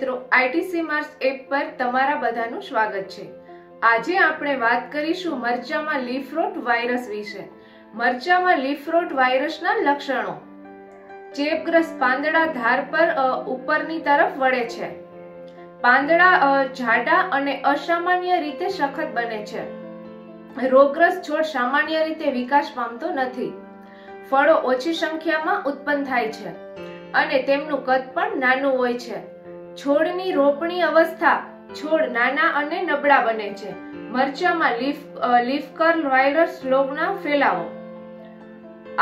મિત્રો, ITC Mars app પર તમારા બધાનું સ્વાગત છે। આજે આપણે વાત કરીશું મરચામાં લીફ રોટ વાયરસ વિશે। મરચામાં લીફ રોટ વાયરસના લક્ષણો। ચેપગ્રસ્ત પાંદડા ધાર પર ઉપરની તરફ વળે છે। પાંદડા જાડા અને અસામાન્ય રીતે સખત બને છે। રોગગ્રસ્ત છોડ સામાન્ય રીતે વિકાસ પામતો નથી। ફળો ઓછી સંખ્યામાં ઉત્પન્ન થાય છે અને તેમનું કદ પણ નાનું હોય છે। છોડની રોપણી અવસ્થા છોડ નાના અને નબળા બને છે। મરચામાં લીફ કર્લ વાયરસ રોગના ફેલાવો।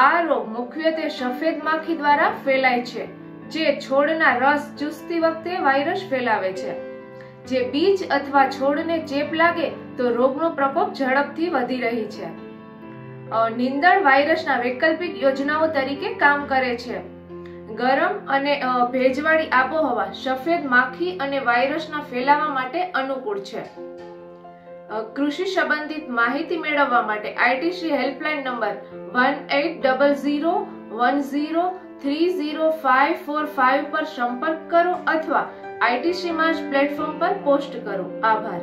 આ રોગ મુખ્યત્વે સફેદ માખી દ્વારા ફેલાય છે, જે છોડના રસ ચૂસતી વખતે વાયરસ ફેલાવે છે। જે બીજ અથવા છોડને ચેપ લાગે તો રોગનો પ્રકોપ ઝડપથી વધી રહી છે। નીંદણ વાયરસના વૈકલ્પિક યોજનાઓ તરીકે કામ કરે છે। ગરમ અને ભેજવાળી આબોહવા સફેદ માખી અને વાયરસના ફેલાવા માટે અનુકૂળ છે। કૃષિ સંબંધિત માહિતી મેળવવા માટે આઈટીસી હેલ્પલાઇન નંબર 180010305445 પર સંપર્ક કરો અથવા આઈટીસી માર્સ પ્લેટફોર્મ પર પોસ્ટ કરો। આભાર।